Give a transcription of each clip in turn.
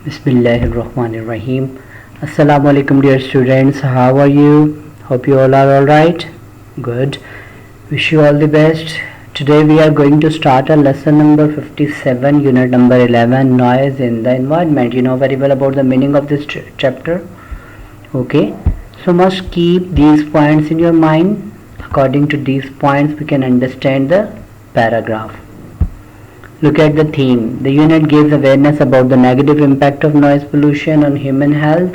Bismillahirrahmanirrahim. Assalamu alaikum dear students. How are you? Hope you all are alright. Good. Wish you all the best. Today we are going to start our lesson number 57, unit number 11, noise in the environment. You know very well about the meaning of this chapter. Okay. So must keep these points in your mind. According to these points we can understand the paragraph. Look at the theme. The unit gives awareness about the negative impact of noise pollution on human health.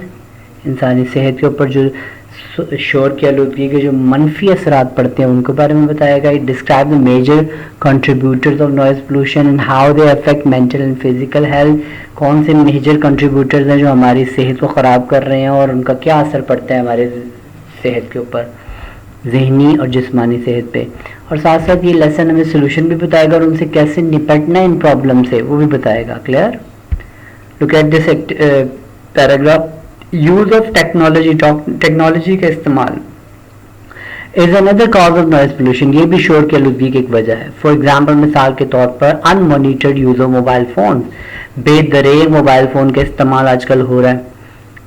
इंसानी सेहत के ऊपर जो शोर की आलूदगी के जो मनफी असरात पड़ते हैं उनके बारे में बताएगा. It describes the major contributors of noise pollution and how they affect mental and physical health. कौन से मेजर कंट्रीब्यूटर्स हैं जो हमारी सेहत को ख़राब कर रहे हैं और उनका क्या असर पड़ता है हमारे सेहत के ऊपर, जहनी और जिस्मानी सेहत पे. और साथ साथ ये लेसन हमें सोल्यूशन भी बताएगा और उनसे कैसे निपटना इन प्रॉब्लम से वो भी बताएगा. Clear? Look at this paragraph. Use of technology, technology का इस्तेमाल is another cause of noise pollution. ये भी शोर की आलूदगी की एक वजह है. फॉर एग्जाम्पल, मिसाल के तौर पर unmonitored use of mobile phone. बेदरेग मोबाइल फ़ोन का इस्तेमाल आजकल हो रहा है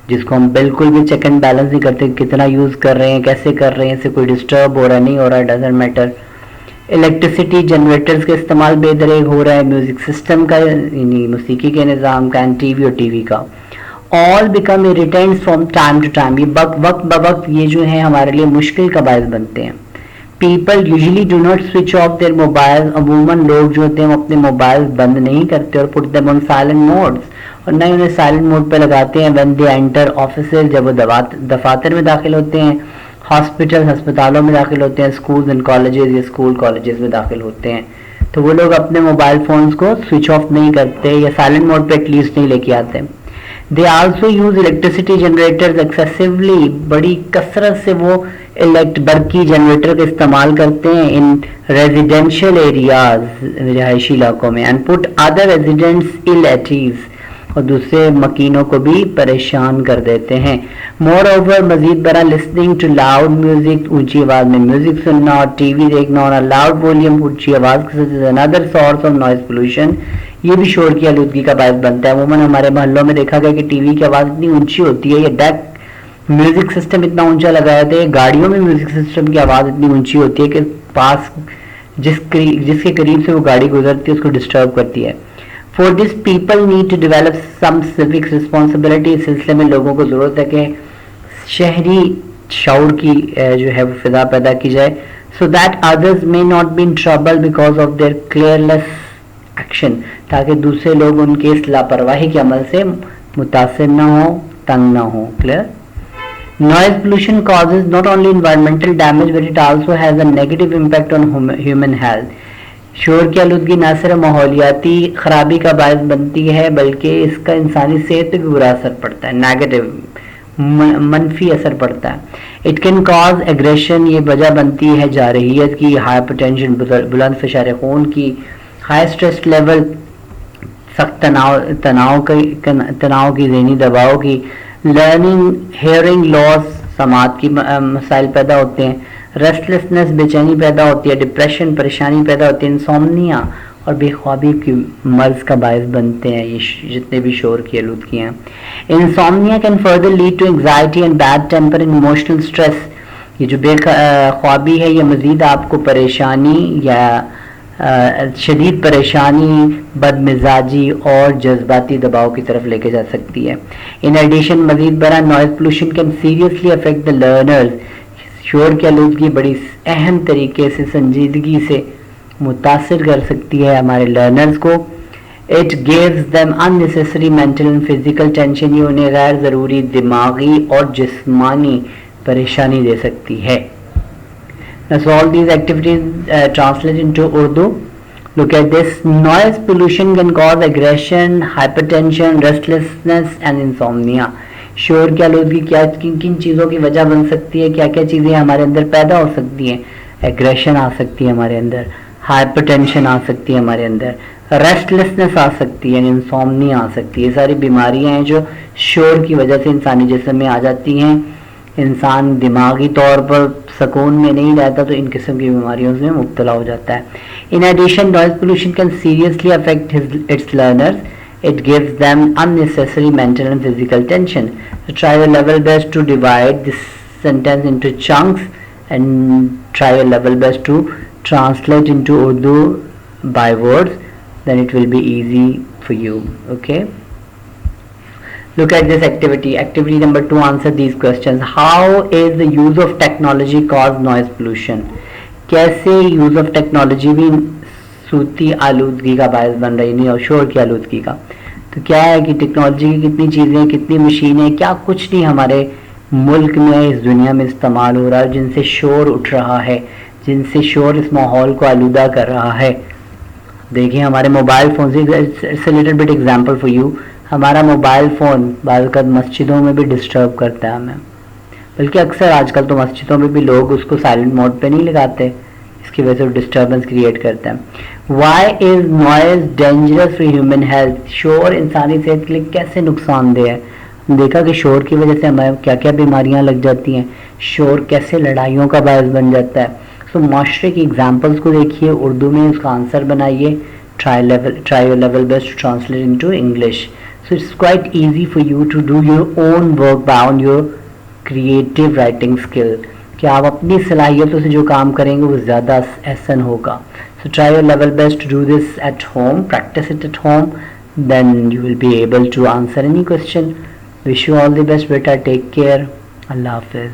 जिसको हम बिल्कुल भी चेक एंड बैलेंस नहीं करते, कितना यूज़ कर रहे हैं, कैसे कर रहे हैं, इससे कोई डिस्टर्ब हो रहा है नहीं हो रहा है, डजंट मैटर. इलेक्ट्रिसिटी जनरेटर्स का इस्तेमाल बेदरेग हो रहा है, म्यूज़िक सिस्टम का यानी मौसीकी के निज़ाम का, एंड टीवी और टीवी का. All become irritants from time to time. ये वक्त ब वक्त ये जो है हमारे लिए मुश्किल का बायस बनते हैं. People usually do not switch of their mobile. अमूमन लोग जो होते हैं वो अपने मोबाइल बंद नहीं करते और put them on silent modes, और नए उन्हें साइलेंट मोड पे लगाते हैं. व्हेन दे एंटर ऑफिसेज, जब वो दफातर में दाखिल होते हैं, हॉस्पिटल अस्पतालों में दाखिल होते हैं, स्कूल्स एंड कॉलेजेस या स्कूल कॉलेजेस में दाखिल होते हैं, तो वो लोग अपने मोबाइल फ़ोन्स को स्विच ऑफ नहीं करते या साइलेंट मोड पे एटलीस्ट नहीं लेके आते. They also use electricity generators excessively. बड़ी कसरत से वो बर्की जनरेटर का इस्तेमाल करते हैं इन रेजिडेंशियल एरियाज, रिहायशी इलाकों में, and put other residents ill at ease, और दूसरे मकीनों को भी परेशान कर देते हैं. मोर ओवर, मजीद बरा, लिसनिंग टू लाउड म्यूजिक, ऊंची आवाज में म्यूजिक सुनना और टीवी देखना और लाउड वॉल्यूम, ऊंची आवाज के साथ another source of noise pollution. ये भी शोर की आलूदगी का बायस बनता है. अमूमन हमारे मोहल्लों में देखा गया कि टीवी की आवाज़ इतनी ऊंची होती है या डेक म्यूजिक सिस्टम इतना ऊंचा लगाया जाता है, गाड़ियों में म्यूजिक सिस्टम की आवाज़ इतनी ऊंची होती है कि पास जिसके करीब से वो गाड़ी गुजरती है उसको डिस्टर्ब करती है. For this people need to develop some civics responsibility. इस सिलसिले में लोगों को ज़रूरत है कि शहरी शऊर की जो है वो फिजा पैदा की जाए, so that others may not be in trouble because of their careless action, ताकि दूसरे लोग उनके इस लापरवाही के अमल से मुतासिर ना हो, तंग ना हो. Clear? Noise pollution causes not only environmental damage but it also has a negative impact on human health. शोर की आलूदगी न सिर्फ माहौलियाती खराबी का बायस बनती है बल्कि इसका इंसानी सेहत पर भी बुरा असर पड़ता है, नेगेटिव मनफी असर पड़ता है. It can cause aggression. ये वजह बनती है जारहियत की, हाइपरटेंशन, बुलंद फिशार खून की, हाई स्ट्रेस लेवल, सख्त तनाव की, ज़हनी दबाव की, लर्निंग, हेयरिंग लॉस, समात की मसाइल पैदा होते हैं, रेस्टलेसनेस, बेचैनी पैदा होती है, डिप्रेशन, परेशानी पैदा होती है, इंसोम्निया और बेख्वाबी की मर्ज का बायस बनते हैं ये जितने भी शोर की आलूदगी हैं. Insomnia can further lead to anxiety and bad temper and emotional stress. ये जो बेख्वाबी है ये मज़ीद आपको परेशानी या शदीद परेशानी, बदमिजाजी और जज्बाती दबाव की तरफ लेके जा सकती है. इन एडिशन, मजीद बड़ा, noise pollution can seriously affect the learners. शोर की आलूदगी बड़ी अहम तरीके से, संजीदगी से मुतासिर कर सकती है हमारे लर्नर्स को. It gives them unnecessary mental and physical tension. ये उन्हें गैर ज़रूरी दिमागी और जिस्मानी परेशानी दे सकती है. Now solve these activities, translate into Urdu. Look at this. Noise pollution can cause aggression, hypertension, restlessness and insomnia. शोर की आलूदगी क्या किन किन चीज़ों की वजह बन सकती है, क्या क्या चीज़ें हमारे अंदर पैदा हो सकती हैं. एग्रेशन आ सकती है हमारे अंदर, हाइपरटेंशन आ सकती है हमारे अंदर, रेस्टलेसनेस आ सकती है, इंसोम्निया आ सकती है. ये सारी बीमारियां हैं जो शोर की वजह से इंसानी जिस्म में आ जाती हैं. इंसान दिमागी तौर पर सुकून में नहीं रहता तो इन किस्म की बीमारियों से मुब्तला हो जाता है. In addition, noise pollution can seriously affect its learners. it gives them unnecessary mental and physical tension. So try your level best to divide this sentence into chunks and try your level best to translate into Urdu by words, then it will be easy for you. Okay, look at this activity. Activity number 2, answer these questions. How is the use of technology cause noise pollution? कैसे use of technology भी सूती आलूदगी का बायस बन रही, नहीं और शोर की आलूदगी का? तो क्या है कि टेक्नोलॉजी की कितनी चीज़ें, कितनी मशीनें, क्या कुछ नहीं हमारे मुल्क में, इस दुनिया में इस्तेमाल हो रहा है जिनसे शोर उठ रहा है, जिनसे शोर इस माहौल को आलूदा कर रहा है. देखिए हमारे मोबाइल फ़ोन से, it's a little bit example for you. हमारा मोबाइल फ़ोन बाज़ मस्जिदों में भी डिस्टर्ब करता है हमें, बल्कि अक्सर आजकल तो मस्जिदों में भी लोग उसको साइलेंट मोड पे नहीं लगाते, इसकी वजह से डिस्टर्बेंस क्रिएट करते हैं. Why is noise dangerous for human health? शोर इंसानी सेहत के लिए कैसे नुकसानदेह है? देखा कि शोर की वजह से हमें क्या क्या बीमारियां लग जाती हैं, शोर कैसे लड़ाइयों का बायस बन जाता है. सो माशरे की एग्जांपल्स को देखिए, उर्दू में उसका आंसर बनाइए. Try your level best to translate into English. So it's quite easy for you to do your own work by your creative writing skill, कि आप अपनी सलाहियतों से जो काम करेंगे वो ज़्यादा आसान होगा. So try your level best to do this at home, practice it at home, then you will be able to answer any question. Wish you all the best बेटा, टेक केयर, अल्लाह हाफिज़.